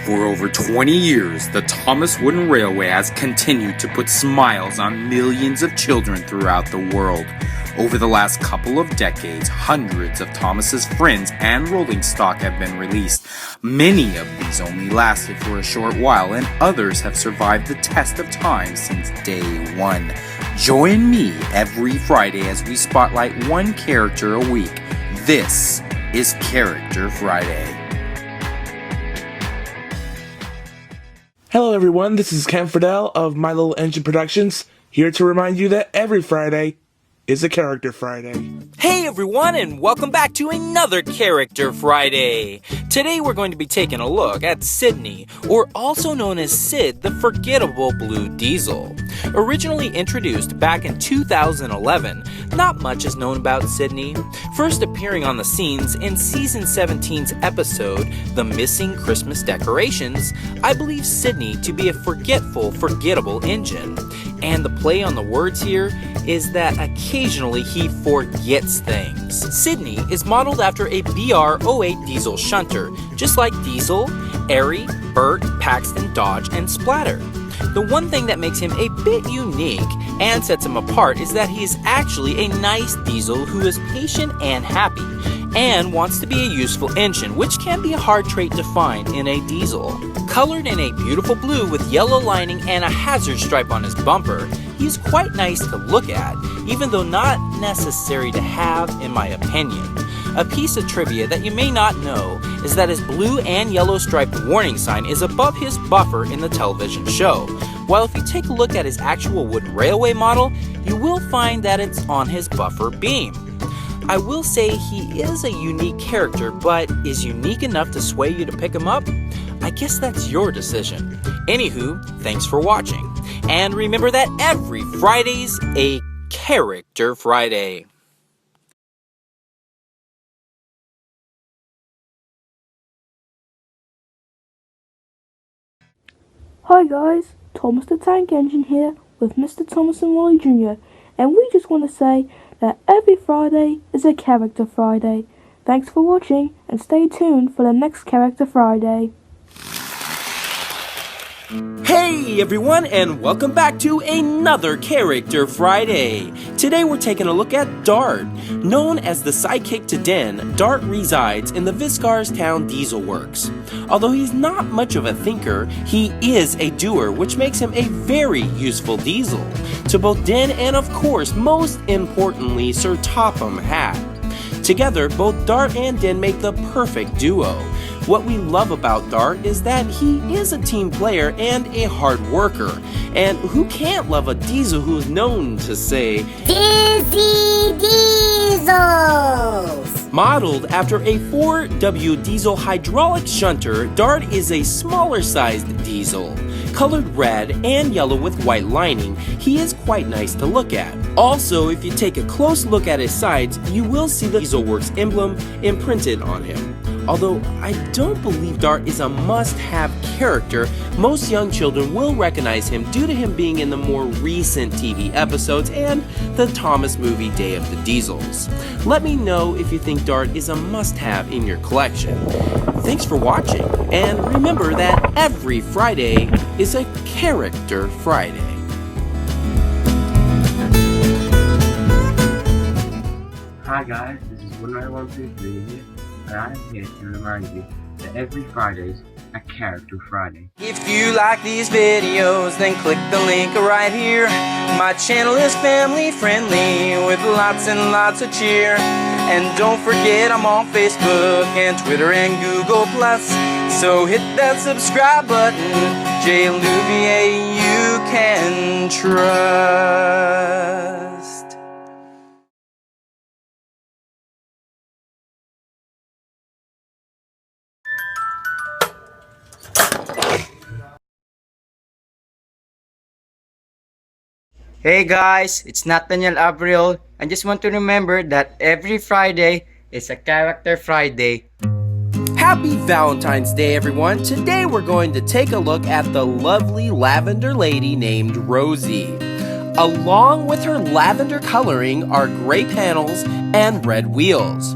For over 20 years, the Thomas Wooden Railway has continued to put smiles on millions of children throughout the world. Over the last couple of decades, hundreds of Thomas's friends and rolling stock have been released. Many of these only lasted for a short while, and others have survived the test of time since day one. Join me every Friday as we spotlight one character a week. This is Character Friday. Hello everyone, this is Ken Fidel of My Little Engine Productions, here to remind you that every Friday is a Character Friday. Hey everyone, and welcome back to another Character Friday. Today we're going to be taking a look at Sidney, or also known as Sid, the Forgettable Blue Diesel. Originally introduced back in 2011, not much is known about Sidney. First appearing on the scenes in Season 17's episode, The Missing Christmas Decorations, I believe Sidney to be a forgettable engine. And the play on the words here is that occasionally he forgets things. Sidney is modeled after a BR-08 diesel shunter, just like Diesel, Airy, Bert, Paxton, Dodge, and Splater. The one thing that makes him a bit unique and sets him apart is that he is actually a nice diesel who is patient and happy, and wants to be a useful engine, which can be a hard trait to find in a diesel. Colored in a beautiful blue with yellow lining and a hazard stripe on his bumper, he's quite nice to look at, even though not necessary to have in my opinion. A piece of trivia that you may not know is that his blue and yellow striped warning sign is above his buffer in the television show, while if you take a look at his actual wooden railway model, you will find that it's on his buffer beam. I will say he is a unique character, but is unique enough to sway you to pick him up? I guess that's your decision. Anywho, thanks for watching. And remember that every Friday's a Character Friday. Hi guys, Thomas the Tank Engine here with Mr. Thomas and Wally Jr. And we just want to say that every Friday is a Character Friday. Thanks for watching and stay tuned for the next Character Friday. Hey everyone, and welcome back to another Character Friday. Today we're taking a look at Dart. Known as the sidekick to Den, Dart resides in the Viscarstown Diesel Works. Although he's not much of a thinker, he is a doer, which makes him a very useful diesel to both Den and, of course, most importantly, Sir Topham Hatt. Together, both Dart and Den make the perfect duo. What we love about Dart is that he is a team player and a hard worker. And who can't love a diesel who is known to say, "Dizzy Diesels!" Modeled after a 4W diesel hydraulic shunter, Dart is a smaller sized diesel. Colored red and yellow with white lining, he is quite nice to look at. Also, if you take a close look at his sides, you will see the Diesel Works emblem imprinted on him. Although I don't believe Dart is a must-have character, most young children will recognize him due to him being in the more recent TV episodes and the Thomas movie Day of the Diesels. Let me know if you think Dart is a must-have in your collection. Thanks for watching, and remember that every Friday is a Character Friday. Hi guys, this is 19123 here, and I'm here to remind you that every Friday's a Character Friday. If you like these videos, then click the link right here. My channel is family friendly with lots and lots of cheer. And don't forget I'm on Facebook and Twitter and Google+. So hit that subscribe button, Jlouvier you can trust. Hey guys, it's Nathaniel Abril. I just want to remember that every Friday is a Character Friday. Happy Valentine's Day, everyone. Today we're going to take a look at the lovely lavender lady named Rosie. Along with her lavender coloring are gray panels and red wheels.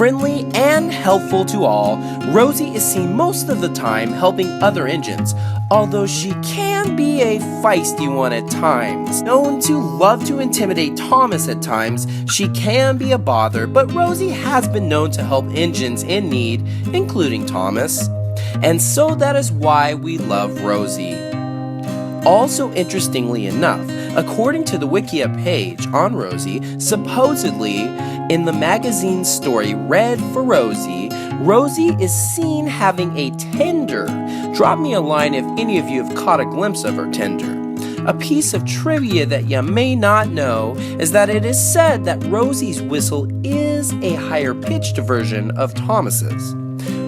Friendly and helpful to all, Rosie is seen most of the time helping other engines, although she can be a feisty one at times. Known to love to intimidate Thomas at times, she can be a bother, but Rosie has been known to help engines in need, including Thomas. And so that is why we love Rosie. Also, interestingly enough, according to the Wikia page on Rosie, supposedly in the magazine story Red for Rosie, Rosie is seen having a Tinder. Drop me a line if any of you have caught a glimpse of her Tinder. A piece of trivia that you may not know is that it is said that Rosie's whistle is a higher pitched version of Thomas's.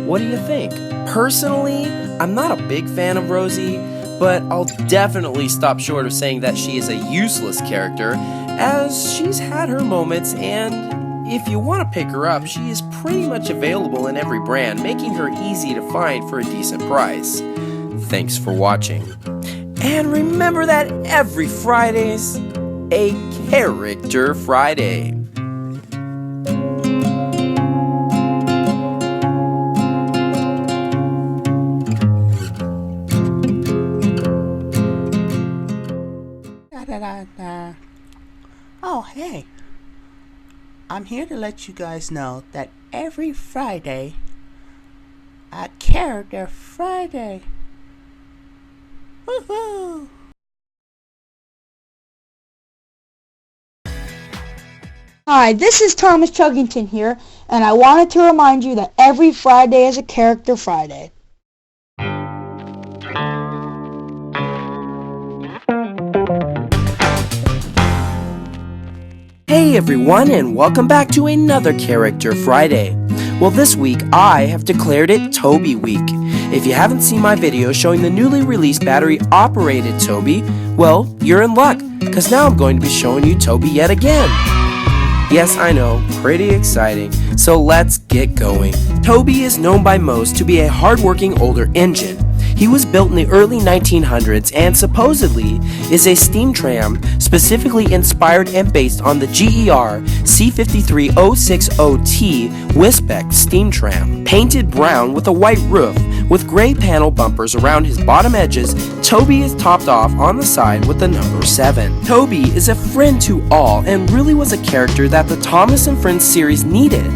What do you think? Personally, I'm not a big fan of Rosie, but I'll definitely stop short of saying that she is a useless character, as she's had her moments, and if you want to pick her up, she is pretty much available in every brand, making her easy to find for a decent price. Thanks for watching. And remember that every Friday's a Character Friday. Oh, hey. I'm here to let you guys know that every Friday, a Character Friday. Woohoo! Hi, this is Thomas Chuggington here, and I wanted to remind you that every Friday is a Character Friday. Hey everyone, and welcome back to another Character Friday. Well, this week I have declared it Toby Week. If you haven't seen my video showing the newly released battery-operated Toby, well, you're in luck, because now I'm going to be showing you Toby yet again. Yes, I know, pretty exciting, so let's get going. Toby is known by most to be a hardworking older engine. He was built in the early 1900s and supposedly is a steam tram specifically inspired and based on the GER C53060T Wisbeck steam tram. Painted brown with a white roof with gray panel bumpers around his bottom edges, Toby is topped off on the side with the number 7. Toby is a friend to all and really was a character that the Thomas and Friends series needed.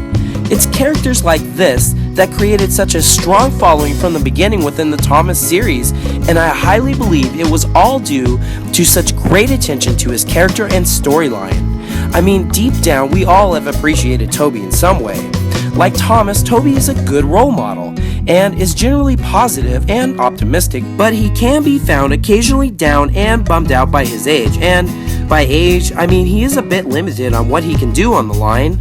It's characters like this that created such a strong following from the beginning within the Thomas series, and I highly believe it was all due to such great attention to his character and storyline. I mean, deep down, we all have appreciated Toby in some way. Like Thomas, Toby is a good role model, and is generally positive and optimistic, but he can be found occasionally down and bummed out by his age, and by age, I mean he is a bit limited on what he can do on the line.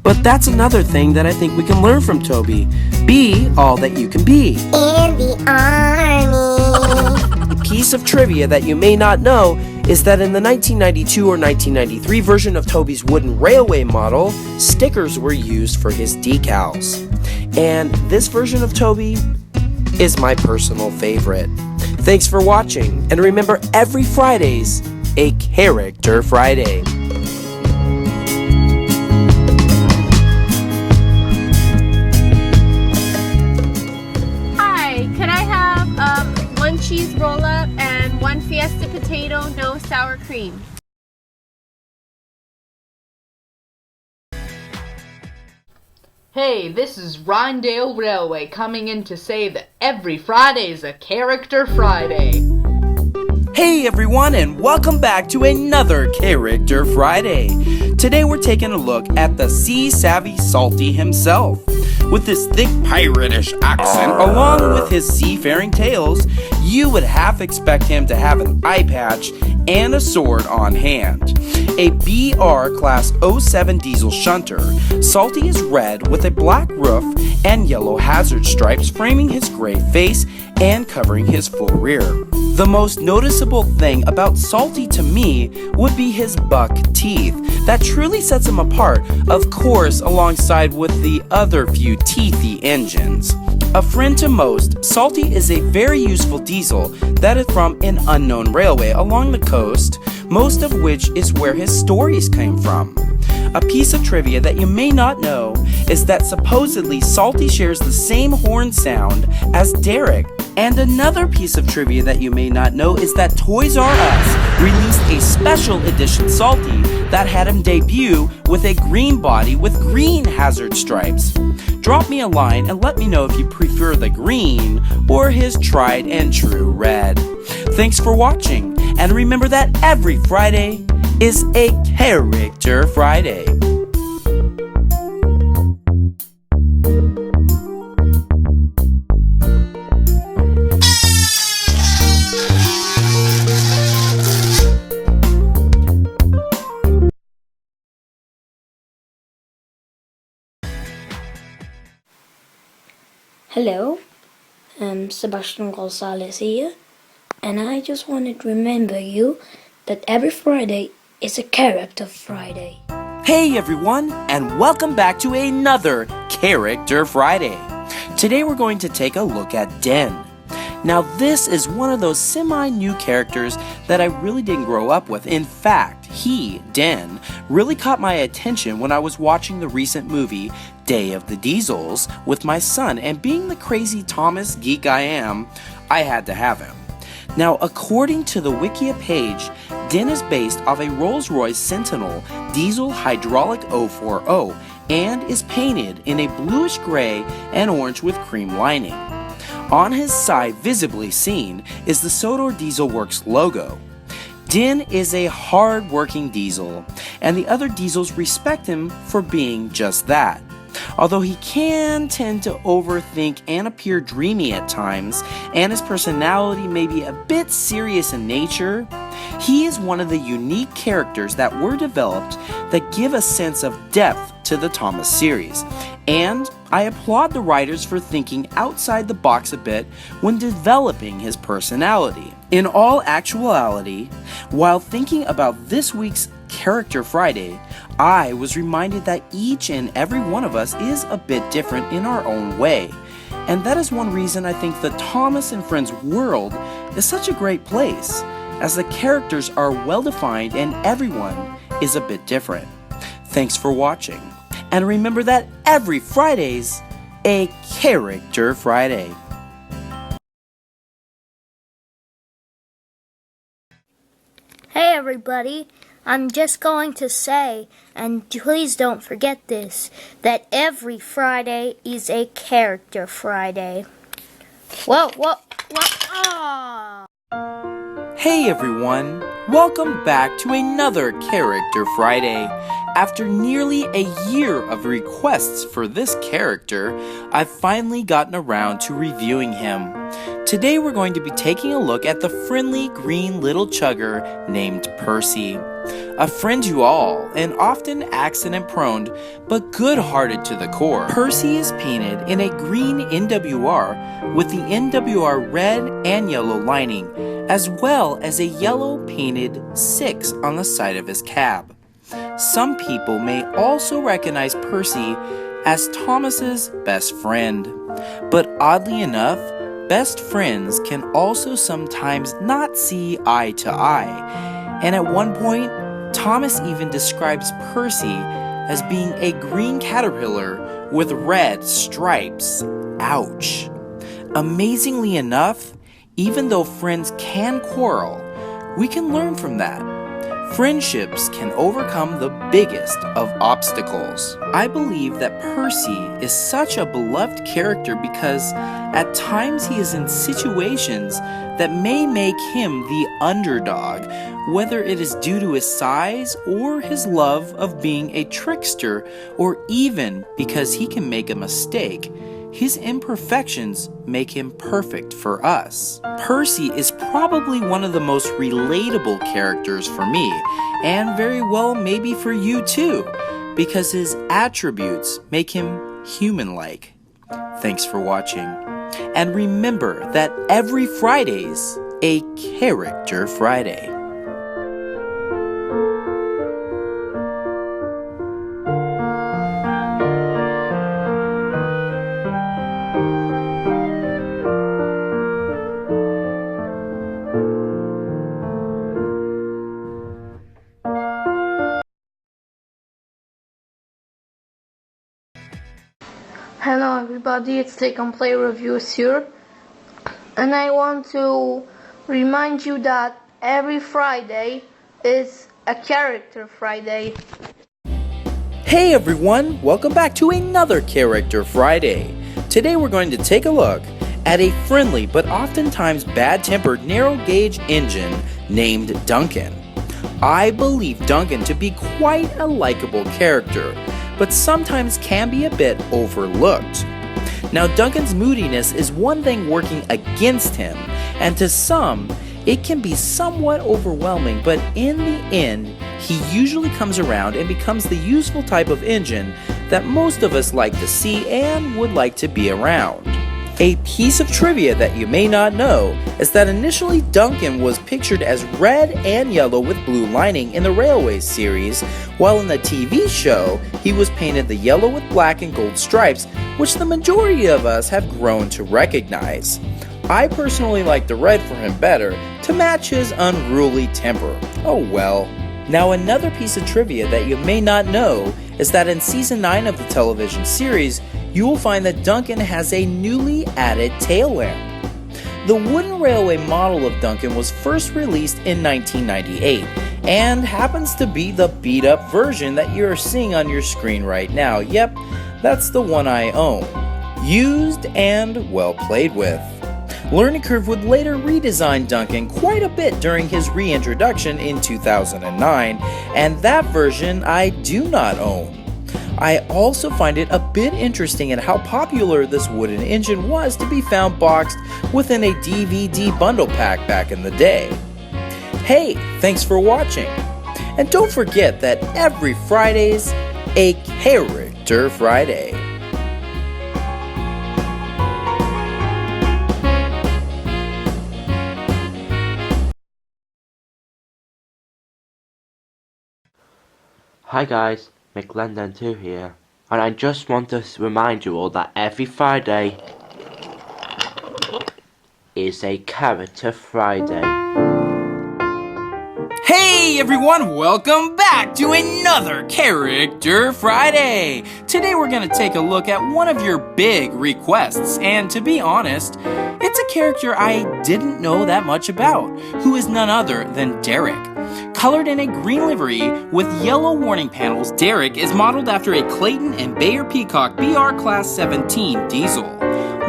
But that's another thing that I think we can learn from Toby. Be all that you can be. In the army. A piece of trivia that you may not know is that in the 1992 or 1993 version of Toby's wooden railway model, stickers were used for his decals. And this version of Toby is my personal favorite. Thanks for watching, and remember every Friday's a Character Friday. One cheese roll-up and one Fiesta potato, no sour cream. Hey, this is Rhinedale Railway coming in to say that every Friday is a Character Friday. Hey everyone, and welcome back to another Character Friday. Today we're taking a look at the sea-savvy Salty himself. With his thick pirate-ish accent, along with his seafaring tales, you would half expect him to have an eye patch and a sword on hand. A BR Class 07 diesel shunter, Salty is red with a black roof and yellow hazard stripes framing his gray face and covering his full rear. The most noticeable thing about Salty to me would be his buck teeth. That truly sets him apart, of course, alongside with the other few teethy engines. A friend to most, Salty is a very useful diesel that is from an unknown railway along the coast, most of which is where his stories came from. A piece of trivia that you may not know is that supposedly Salty shares the same horn sound as Derek. And another piece of trivia that you may not know is that Toys R Us released a special edition Salty that had him debut with a green body with green hazard stripes. Drop me a line and let me know if you prefer the green or his tried and true red. Thanks for watching, and remember that every Friday is a Character Friday. Hello, Sebastian Gonzalez here, and I just wanted to remember you that every Friday is a Character Friday. Hey everyone, and welcome back to another Character Friday. Today we're going to take a look at Den. Now this is one of those semi-new characters that I really didn't grow up with. In fact, Den, really caught my attention when I was watching the recent movie Day of the Diesels with my son, and being the crazy Thomas geek I am, I had to have him. Now, according to the Wikia page, Den is based off a Rolls-Royce Sentinel diesel hydraulic 040 and is painted in a bluish gray and orange with cream lining. On his side, visibly seen, is the Sodor Diesel Works logo. Den is a hard-working diesel, and the other diesels respect him for being just that. Although he can tend to overthink and appear dreamy at times, and his personality may be a bit serious in nature, he is one of the unique characters that were developed that give a sense of depth to the Thomas series. And I applaud the writers for thinking outside the box a bit when developing his personality. In all actuality, while thinking about this week's Character Friday, I was reminded that each and every one of us is a bit different in our own way. And that is one reason I think the Thomas and Friends world is such a great place, as the characters are well defined and everyone is a bit different. Thanks for watching. And remember that every Friday's a Character Friday. Hey everybody, I'm just going to say, and please don't forget this, that every Friday is a Character Friday. Whoa, ah! Hey everyone, welcome back to another Character Friday. After nearly a year of requests for this character, I've finally gotten around to reviewing him. Today we're going to be taking a look at the friendly green little chugger named Percy. A friend to all, and often accident-prone, but good-hearted to the core. Percy is painted in a green NWR with the NWR red and yellow lining, as well as a yellow painted 6 on the side of his cab. Some people may also recognize Percy as Thomas's best friend, but oddly enough, best friends can also sometimes not see eye to eye, and at one point, Thomas even describes Percy as being a green caterpillar with red stripes. Ouch. Amazingly enough, even though friends can quarrel, we can learn from that. Friendships can overcome the biggest of obstacles. I believe that Percy is such a beloved character because at times he is in situations that may make him the underdog, whether it is due to his size or his love of being a trickster, or even because he can make a mistake. His imperfections make him perfect for us. Percy is probably one of the most relatable characters for me, and very well maybe for you too, because his attributes make him human-like. Thanks for watching. And remember that every Friday's a Character Friday. Hello everybody, it's Take on Play Reviews here, and I want to remind you that every Friday is a Character Friday. Hey everyone, welcome back to another Character Friday. Today we're going to take a look at a friendly but oftentimes bad-tempered narrow-gauge engine named Duncan. I believe Duncan to be quite a likable character, but sometimes can be a bit overlooked. Now Duncan's moodiness is one thing working against him, and to some, it can be somewhat overwhelming, but in the end, he usually comes around and becomes the useful type of engine that most of us like to see and would like to be around. A piece of trivia that you may not know is that initially Duncan was pictured as red and yellow with blue lining in the Railways series, while in the TV show he was painted the yellow with black and gold stripes, which the majority of us have grown to recognize. I personally like the red for him better to match his unruly temper. Oh well. Now another piece of trivia that you may not know is that in season 9 of the television series, you will find that Duncan has a newly added tail lamp. The wooden railway model of Duncan was first released in 1998 and happens to be the beat up version that you're seeing on your screen right now. Yep, that's the one I own. Used and well played with. Learning Curve would later redesign Duncan quite a bit during his reintroduction in 2009, and that version I do not own. I also find it a bit interesting at how popular this wooden engine was to be found boxed within a DVD bundle pack back in the day. Hey, thanks for watching! And don't forget that every Friday's a Character Friday. Hi guys, McLendon2 here, and I just want to remind you all that every Friday is a Character Friday. Hey everyone, welcome back to another Character Friday! Today we're going to take a look at one of your big requests, and to be honest, it's a character I didn't know that much about, who is none other than Derek. Colored in a green livery with yellow warning panels, Derek is modeled after a Clayton and Bayer Peacock BR Class 17 diesel.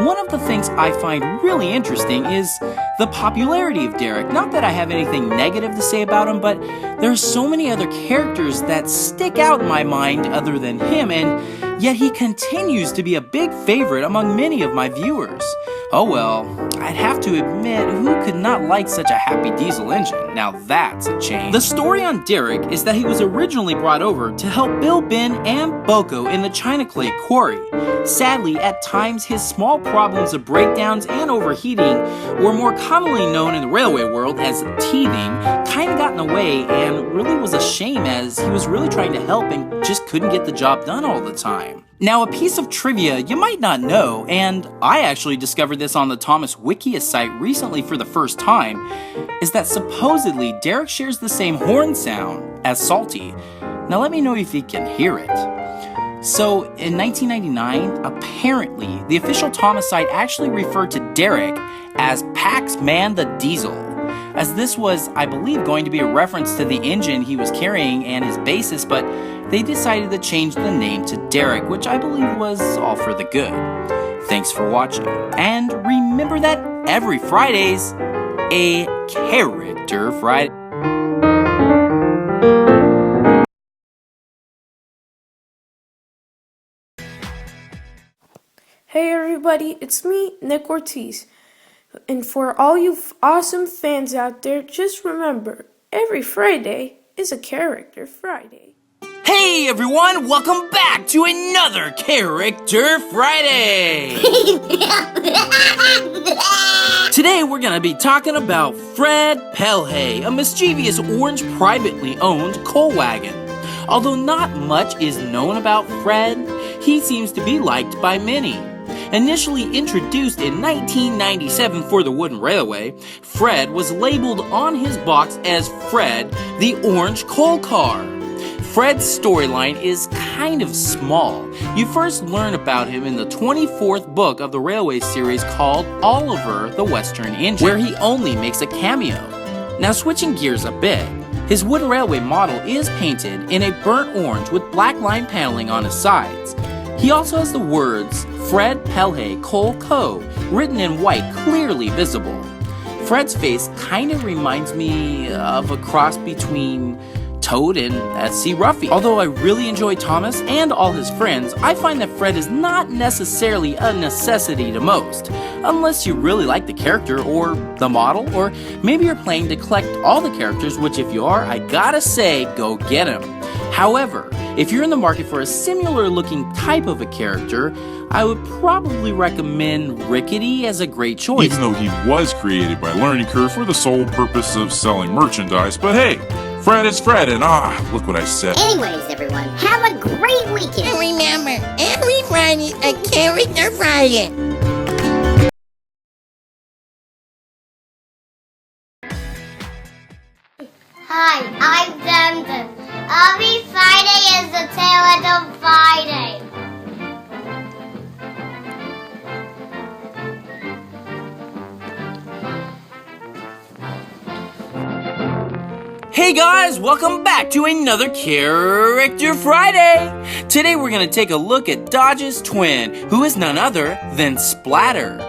One of the things I find really interesting is the popularity of Derek. Not that I have anything negative to say about him, but there are so many other characters that stick out in my mind other than him, and yet he continues to be a big favorite among many of my viewers. Oh well, I'd have to admit, who could not like such a happy diesel engine? Now that's a change. The story on Derek is that he was originally brought over to help Bill, Ben, and Boko in the China Clay Quarry. Sadly, at times his small problems of breakdowns and overheating, or more commonly known in the railway world as teething, kinda got in the way and really was a shame as he was really trying to help and just couldn't get the job done all the time. Now, a piece of trivia you might not know, and I actually discovered this on the Thomas Wikia site recently for the first time, is that supposedly Derek shares the same horn sound as Salty. Now let me know if you can hear it. So, in 1999, apparently, the official Thomas site actually referred to Derek as Pax-Man the Diesel, as this was, I believe, going to be a reference to the engine he was carrying and his basis, but they decided to change the name to Derek, which I believe was all for the good. Thanks for watching, and remember that every Friday's a Character Friday. Hey everybody, it's me, Nick Ortiz. And for all you awesome fans out there, just remember, every Friday is a Character Friday. Hey everyone, welcome back to another Character Friday! Today we're gonna be talking about Fred Pelhay, a mischievous orange privately owned coal wagon. Although not much is known about Fred, he seems to be liked by many. Initially introduced in 1997 for the wooden railway, Fred was labeled on his box as Fred the Orange Coal Car. Fred's storyline is kind of small. You first learn about him in the 24th book of the Railway series called Oliver the Western Engine, where he only makes a cameo. Now switching gears a bit, his wooden railway model is painted in a burnt orange with black line paneling on his sides. He also has the words Fred Pelhay Cole Co. written in white clearly visible. Fred's face kind of reminds me of a cross between Toad and S.C. Ruffy. Although I really enjoy Thomas and all his friends, I find that Fred is not necessarily a necessity to most, unless you really like the character or the model, or maybe you're playing to collect all the characters, which if you are, I gotta say, go get him. However, if you're in the market for a similar looking type of a character, I would probably recommend Rickety as a great choice. Even though he was created by Learning Curve for the sole purpose of selling merchandise, but hey, Fred is Fred, and look what I said. Anyways, everyone, have a great weekend. And remember, every Friday, a Character Friday. Hi, I'm Duncan. Every Friday is a Character Friday. Hey guys, welcome back to another Character Friday! Today we're going to take a look at Dodge's twin, who is none other than Splater.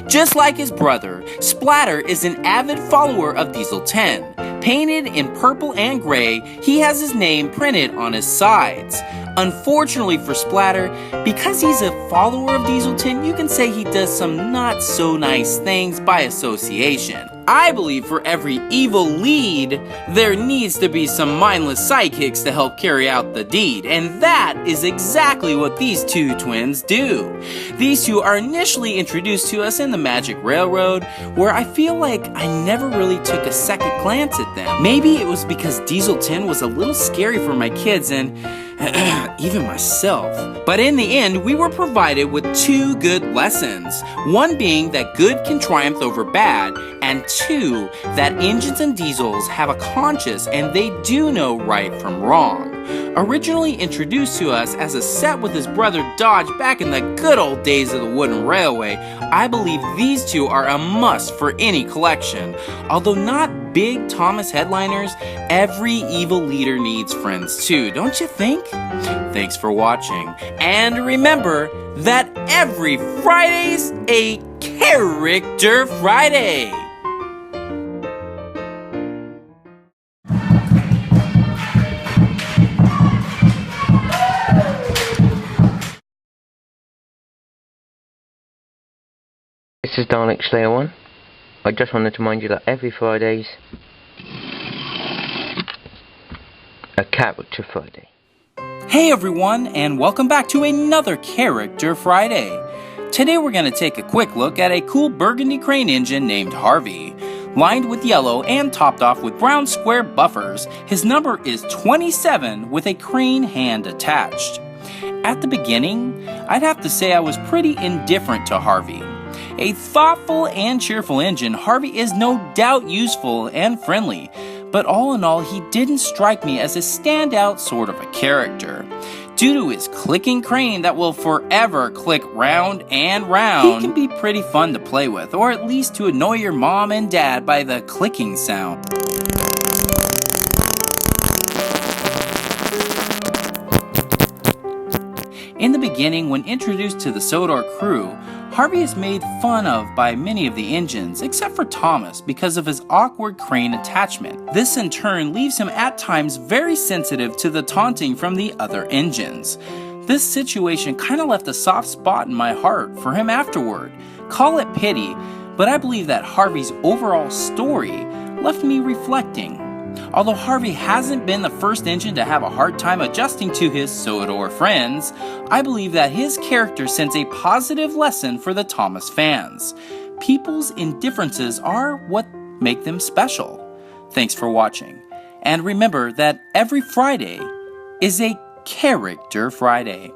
Just like his brother, Splater is an avid follower of Diesel 10. Painted in purple and gray, he has his name printed on his sides. Unfortunately for Splater, because he's a follower of Diesel 10, you can say he does some not so nice things by association. I believe for every evil lead, there needs to be some mindless sidekicks to help carry out the deed, and that is exactly what these two twins do. These two are initially introduced to us in the Magic Railroad, where I feel like I never really took a second glance at them. Maybe it was because Diesel 10 was a little scary for my kids and even myself. But in the end, we were provided with two good lessons. One being that good can triumph over bad, and two, that engines and diesels have a conscience and they do know right from wrong. Originally introduced to us as a set with his brother Dodge back in the good old days of the wooden railway, I believe these two are a must for any collection. Although not big Thomas headliners, every evil leader needs friends too, don't you think? Thanks for watching, and remember that every Friday's a Character Friday! This is Dalek Slayer 1. I just wanted to remind you that every Friday's a Character Friday. Hey everyone, and welcome back to another Character Friday. Today we're going to take a quick look at a cool burgundy crane engine named Harvey. Lined with yellow and topped off with brown square buffers, his number is 27 with a crane hand attached. At the beginning, I'd have to say I was pretty indifferent to Harvey. A thoughtful and cheerful engine, Harvey is no doubt useful and friendly, but all in all, he didn't strike me as a standout sort of a character. Due to his clicking crane that will forever click round and round, he can be pretty fun to play with, or at least to annoy your mom and dad by the clicking sound. In the beginning, when introduced to the Sodor crew, Harvey is made fun of by many of the engines, except for Thomas, because of his awkward crane attachment. This in turn leaves him at times very sensitive to the taunting from the other engines. This situation kind of left a soft spot in my heart for him afterward. Call it pity, but I believe that Harvey's overall story left me reflecting. Although Harvey hasn't been the first engine to have a hard time adjusting to his Sodor friends, I believe that his character sends a positive lesson for the Thomas fans. People's indifferences are what make them special. Thanks for watching. And remember that every Friday is a Character Friday.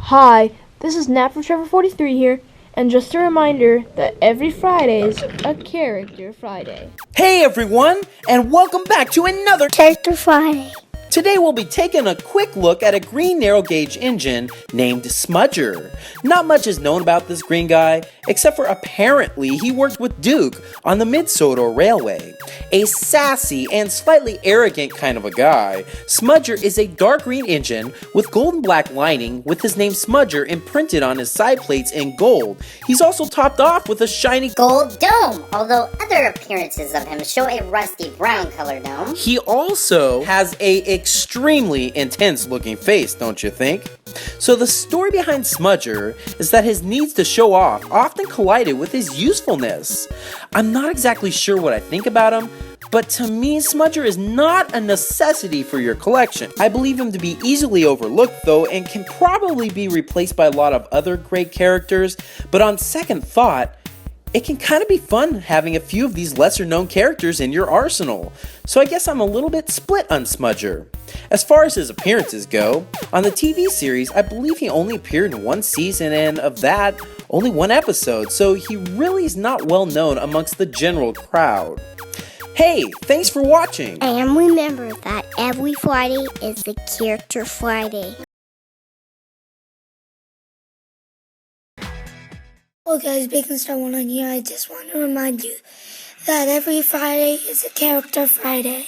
Hi, this is Nat from Trevor43 here, and just a reminder that every Friday is a Character Friday. Hey everyone, and welcome back to another Character Friday. Today we'll be taking a quick look at a green narrow gauge engine named Smudger. Not much is known about this green guy, except for apparently he worked with Duke on the Mid-Sodor Railway. A sassy and slightly arrogant kind of a guy, Smudger is a dark green engine with gold and black lining with his name Smudger imprinted on his side plates in gold. He's also topped off with a shiny gold dome, although other appearances of him show a rusty brown color dome. He also has a extremely intense looking face, don't you think? So the story behind Smudger is that his needs to show off often collided with his usefulness. I'm not exactly sure what I think about him, but to me, Smudger is not a necessity for your collection. I believe him to be easily overlooked though, and can probably be replaced by a lot of other great characters, but on second thought, it can kind of be fun having a few of these lesser known characters in your arsenal. So I guess I'm a little bit split on Smudger. As far as his appearances go, on the TV series, I believe he only appeared in one season, and of that, only one episode, so he really is not well known amongst the general crowd. Hey, thanks for watching! And remember that every Friday is the Character Friday. Hello guys, Bacon Star 1 here. I just want to remind you that every Friday is a Character Friday.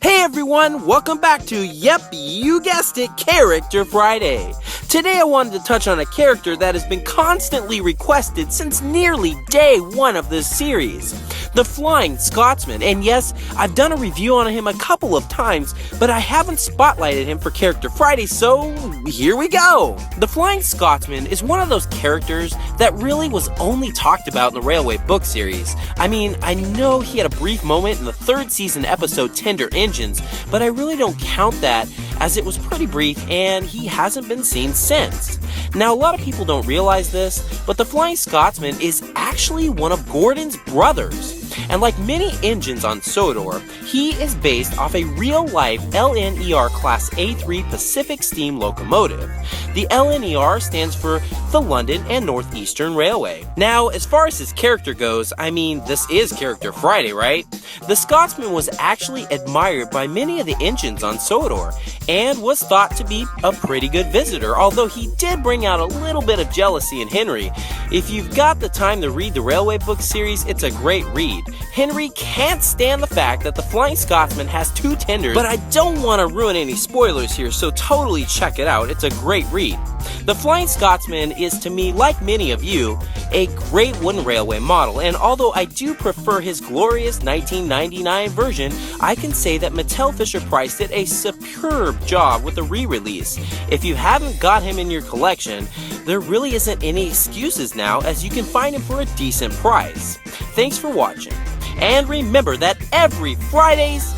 Hey everyone, welcome back to, yep, you guessed it, Character Friday. Today I wanted to touch on a character that has been constantly requested since nearly day one of this series. The Flying Scotsman, and yes, I've done a review on him a couple of times, but I haven't spotlighted him for Character Friday, so here we go! The Flying Scotsman is one of those characters that really was only talked about in the Railway book series. I mean, I know he had a brief moment in the third season episode Tender Engines, but I really don't count that as it was pretty brief and he hasn't been seen since. Now, a lot of people don't realize this, but the Flying Scotsman is actually one of Gordon's brothers. And like many engines on Sodor, he is based off a real-life LNER Class A3 Pacific Steam locomotive. The LNER stands for the London and Northeastern Railway. Now, as far as his character goes, I mean, this is Character Friday, right? The Scotsman was actually admired by many of the engines on Sodor, and was thought to be a pretty good visitor, although he did bring out a little bit of jealousy in Henry. If you've got the time to read the Railway book series, it's a great read. Henry can't stand the fact that the Flying Scotsman has two tenders, but I don't want to ruin any spoilers here, so totally check it out. It's a great read. The Flying Scotsman is, to me, like many of you, a great wooden railway model, and although I do prefer his glorious 1999 version, I can say that Mattel Fisher-Price did a superb job with the re-release. If you haven't got him in your collection, there really isn't any excuses now, as you can find him for a decent price. Thanks for watching, and remember that every Friday's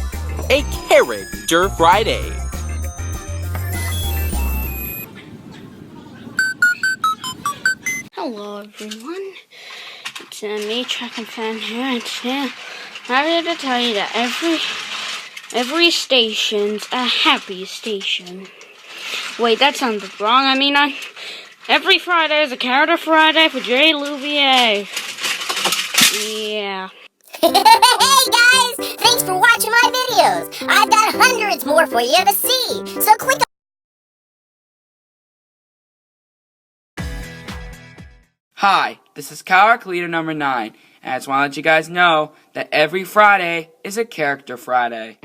a Character Friday. Hello everyone, it's me, Track and Fan here, and today I'm here to tell you that every station's a happy station. Wait, that sounded wrong. I mean, every Friday is a Character Friday for Jlouvier. Yeah. Hey guys, thanks for watching my videos. I've got hundreds more for you to see, so click on Hi, this is Coward Leader number 9, and I just want to let you guys know that every Friday is a Character Friday.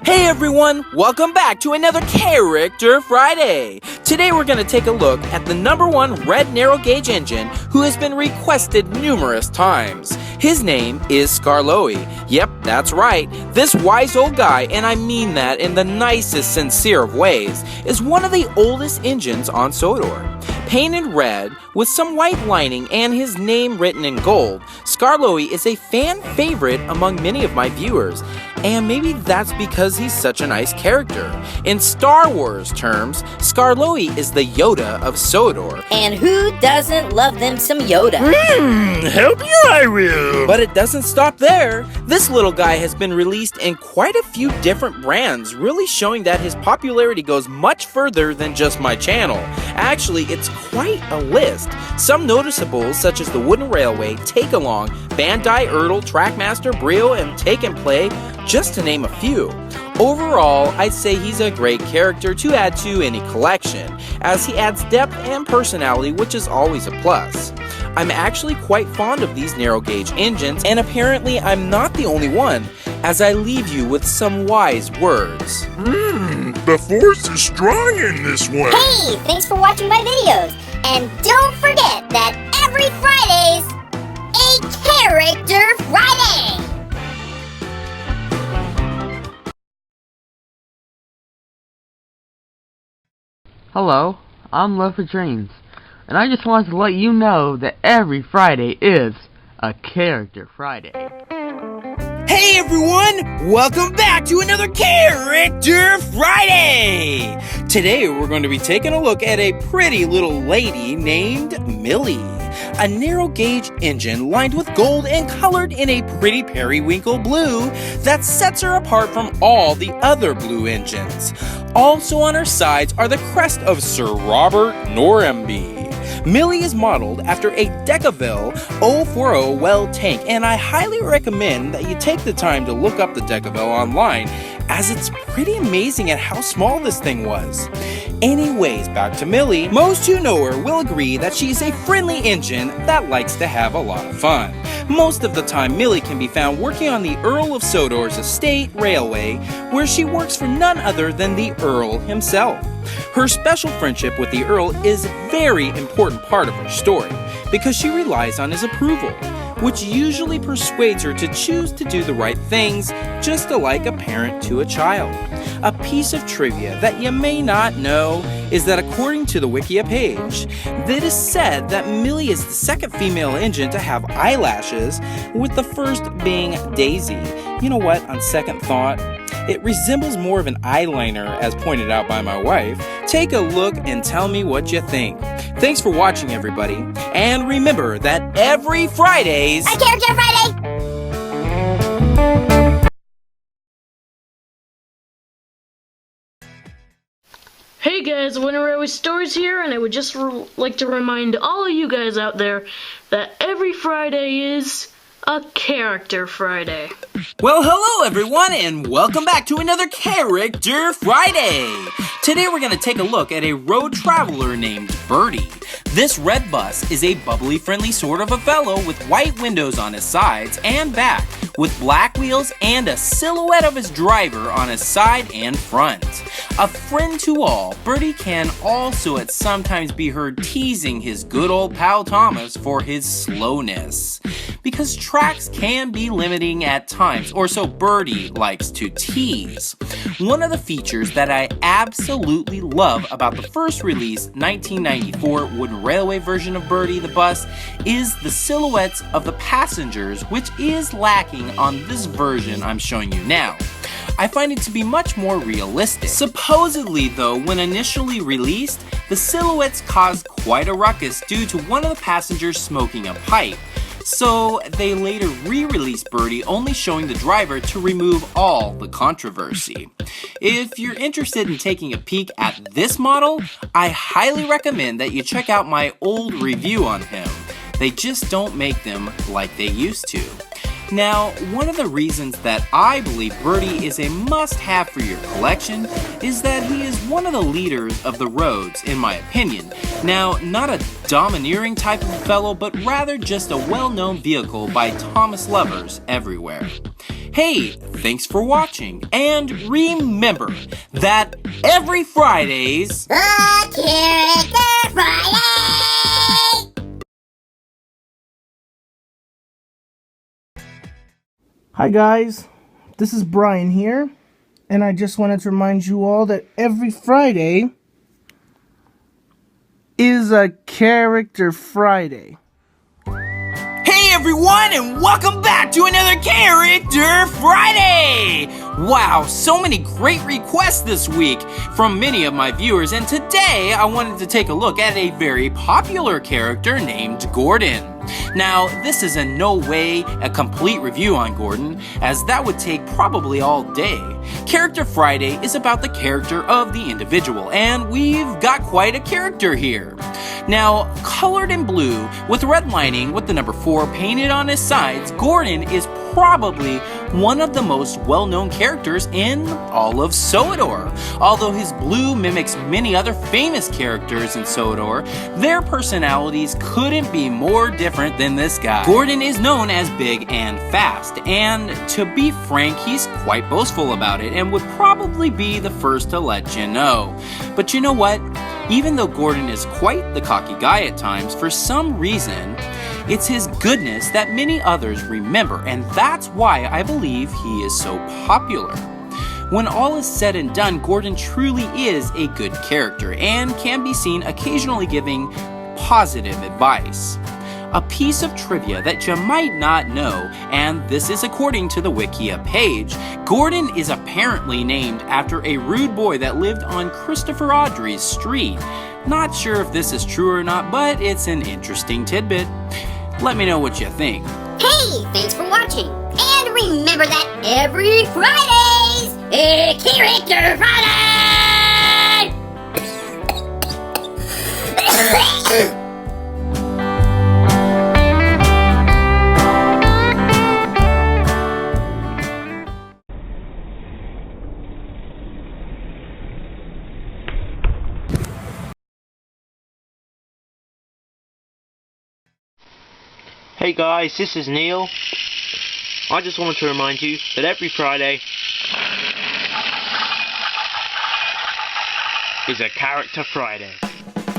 Hey everyone, welcome back to another Character Friday. Today we're going to take a look at the #1 red narrow gauge engine who has been requested numerous times. His name is Skarloey. Yep, that's right. This wise old guy, and I mean that in the nicest sincere of ways, is one of the oldest engines on Sodor. Painted red with some white lining and his name written in gold, Skarloey is a fan favorite among many of my viewers. And maybe that's because he's such a nice character. In Star Wars terms, Skarloey is the Yoda of Sodor. And who doesn't love them some Yoda? Help you, I will. But it doesn't stop there. This little guy has been released in quite a few different brands, really showing that his popularity goes much further than just my channel. Actually, it's quite a list. Some noticeables, such as the Wooden Railway, Take Along, Bandai, Ertl, Trackmaster, Brio, and Take and Play, just to name a few. Overall, I'd say he's a great character to add to any collection, as he adds depth and personality, which is always a plus. I'm actually quite fond of these narrow gauge engines, and apparently I'm not the only one, as I leave you with some wise words. The force is strong in this one. Hey, thanks for watching my videos. And don't forget that every Friday's a Character Friday. Hello, I'm Love for Dreams, and I just wanted to let you know that every Friday is a Character Friday. Hey everyone! Welcome back to another Character Friday! Today we're going to be taking a look at a pretty little lady named Millie. A narrow gauge engine lined with gold and colored in a pretty periwinkle blue that sets her apart from all the other blue engines. Also on her sides are the crest of Sir Robert Norramby. Millie is modeled after a Decaville 040 well tank, and I highly recommend that you take the time to look up the Decaville online, as it's pretty amazing at how small this thing was. Anyways, back to Millie. Most who know her will agree that she's a friendly engine that likes to have a lot of fun. Most of the time, Millie can be found working on the Earl of Sodor's estate railway, where she works for none other than the Earl himself. Her special friendship with the Earl is a very important part of her story, because she relies on his approval, which usually persuades her to choose to do the right things, just like a parent to a child. A piece of trivia that you may not know is that according to the Wikia page, it is said that Millie is the second female engine to have eyelashes, with the first being Daisy. You know what, on second thought, it resembles more of an eyeliner, as pointed out by my wife. Take a look and tell me what you think. Thanks for watching, everybody. And remember that every Friday's a Character Friday! Hey guys, Winter Railway Stories here, and I would just like to remind all of you guys out there that every Friday is a Character Friday. Well, hello everyone, and welcome back to another Character Friday! Today we're going to take a look at a road traveler named Bertie. This red bus is a bubbly, friendly sort of a fellow with white windows on his sides and back, with black wheels and a silhouette of his driver on his side and front. A friend to all, Bertie can also at sometimes be heard teasing his good old pal Thomas for his slowness, because tracks can be limiting at times, or so Bertie likes to tease. One of the features that I absolutely love about the first release 1994 Wooden Railway version of Bertie the bus is the silhouettes of the passengers, which is lacking on this version I'm showing you now. I find it to be much more realistic. Supposedly though, when initially released, the silhouettes caused quite a ruckus due to one of the passengers smoking a pipe. So they later re-released Bertie, only showing the driver to remove all the controversy. If you're interested in taking a peek at this model, I highly recommend that you check out my old review on him. They just don't make them like they used to. Now, one of the reasons that I believe Bertie is a must-have for your collection is that he is one of the leaders of the roads, in my opinion. Now, not a domineering type of fellow, but rather just a well-known vehicle by Thomas lovers everywhere. Hey, thanks for watching, and remember that every Friday's a Character Friday! Hi guys, this is Brian here, and I just wanted to remind you all that every Friday is a Character Friday? Hey everyone, and welcome back to another Character Friday! Wow, so many great requests this week from many of my viewers, and today I wanted to take a look at a very popular character named Gordon. Now, this is in no way a complete review on Gordon, as that would take probably all day. Character Friday is about the character of the individual, and we've got quite a character here. Now, colored in blue, with red lining with the number 4 painted on his sides, Gordon is probably one of the most well-known characters in all of Sodor. Although his blue mimics many other famous characters in Sodor, their personalities couldn't be more different than this guy. Gordon is known as big and fast, and to be frank, he's quite boastful about it and would probably be the first to let you know. But you know what? Even though Gordon is quite the cocky guy at times, for some reason, it's his goodness that many others remember, and that's why I believe he is so popular. When all is said and done, Gordon truly is a good character and can be seen occasionally giving positive advice. A piece of trivia that you might not know, and this is according to the Wikia page, Gordon is apparently named after a rude boy that lived on Christopher Audrey's street. Not sure if this is true or not, but it's an interesting tidbit. Let me know what you think. Hey, thanks for watching. And remember that every Friday's a Character Friday! Hey guys, this is Neil. I just wanted to remind you that every Friday is a Character Friday.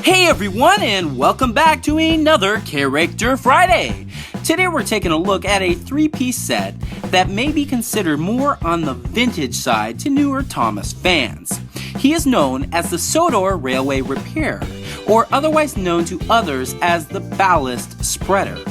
Hey everyone, and welcome back to another Character Friday. Today we're taking a look at a 3-piece set that may be considered more on the vintage side to newer Thomas fans. He is known as the Sodor Railway Repair, or otherwise known to others as the Ballast Spreader.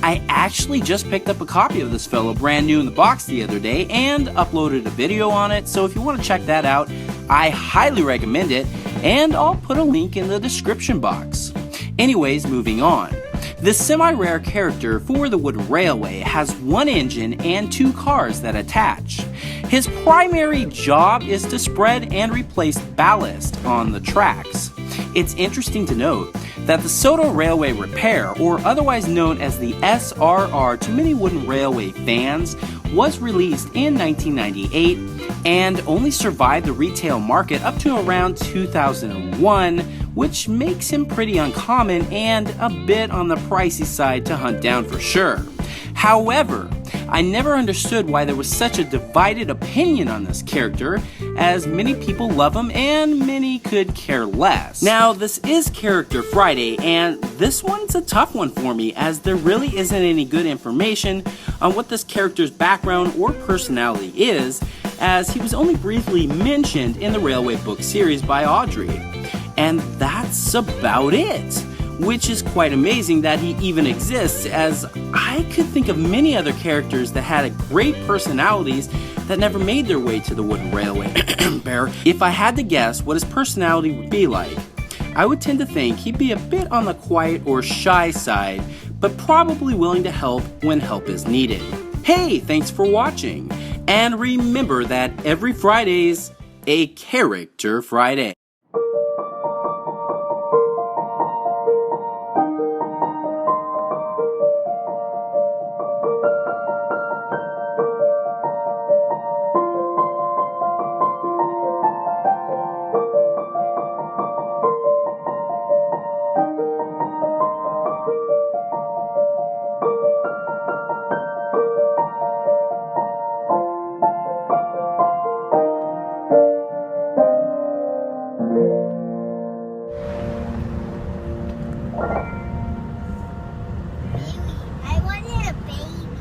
I actually just picked up a copy of this fellow brand new in the box the other day and uploaded a video on it, so if you want to check that out, I highly recommend it, and I'll put a link in the description box. Anyways, moving on. This semi-rare character for the Wood Railway has 1 engine and 2 cars that attach. His primary job is to spread and replace ballast on the tracks. It's interesting to note that the Sodor Railway Repair, or otherwise known as the SRR to many wooden railway fans, was released in 1998 and only survived the retail market up to around 2001, which makes him pretty uncommon and a bit on the pricey side to hunt down for sure. However, I never understood why there was such a divided opinion on this character, as many people love him and many could care less. Now, this is Character Friday, and this one's a tough one for me, as there really isn't any good information on what this character's background or personality is, as he was only briefly mentioned in the Railway book series by Audrey. And that's about it. Which is quite amazing that he even exists, as I could think of many other characters that had great personalities that never made their way to the wooden railway. If I had to guess what his personality would be like, I would tend to think he'd be a bit on the quiet or shy side, but probably willing to help when help is needed. Hey, thanks for watching, and remember that every Friday's a Character Friday.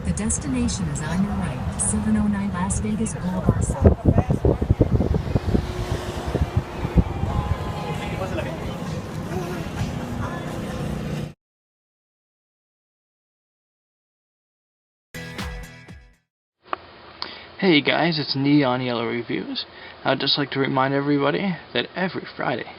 The destination is on your right, 709 Las Vegas Boulevard South. Hey guys, it's Neon Yellow Reviews. I'd just like to remind everybody that every Friday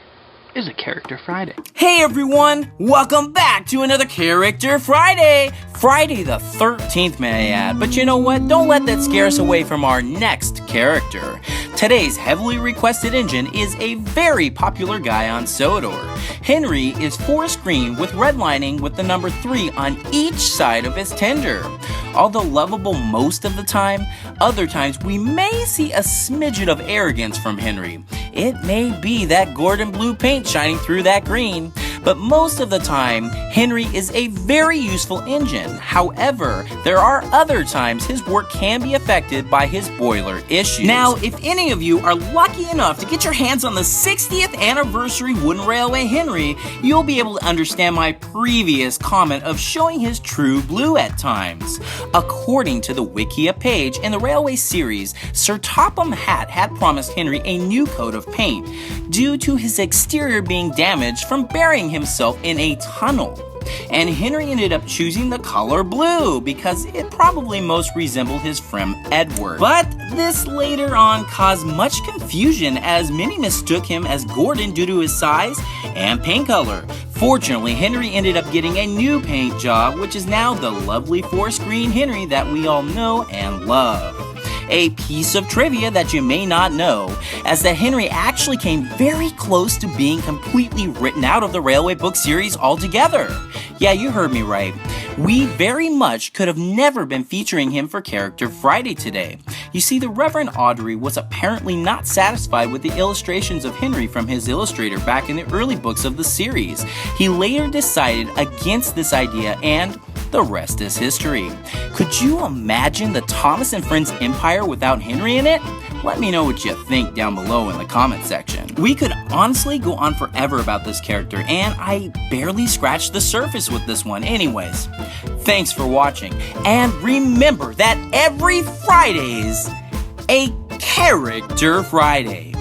is a Character Friday. Hey everyone, welcome back to another Character Friday! Friday the 13th, may I add. But you know what? Don't let that scare us away from our next character. Today's heavily requested engine is a very popular guy on Sodor. Henry is forest green with redlining with the number 3 on each side of his tender. Although lovable most of the time, other times we may see a smidgen of arrogance from Henry. It may be that Gordon blue paint shining through that green. But most of the time, Henry is a very useful engine. However, there are other times his work can be affected by his boiler issues. Now, if any of you are lucky enough to get your hands on the 60th anniversary Wooden Railway Henry, you'll be able to understand my previous comment of showing his true blue at times. According to the Wikia page in the Railway series, Sir Topham Hatt had promised Henry a new coat of paint due to his exterior being damaged from burying himself in a tunnel. And Henry ended up choosing the color blue because it probably most resembled his friend Edward. But this later on caused much confusion as many mistook him as Gordon due to his size and paint color. Fortunately, Henry ended up getting a new paint job, which is now the lovely forest green Henry that we all know and love. A piece of trivia that you may not know, as that Henry actually came very close to being completely written out of the Railway book series altogether. Yeah, you heard me right. We very much could have never been featuring him for Character Friday today. You see, the Reverend Audrey was apparently not satisfied with the illustrations of Henry from his illustrator back in the early books of the series. He later decided against this idea and the rest is history. Could you imagine the Thomas and Friends Empire without Henry in it? Let me know what you think down below in the comment section. We could honestly go on forever about this character, and I barely scratched the surface with this one anyways. Thanks for watching, and remember that every Friday's a Character Friday.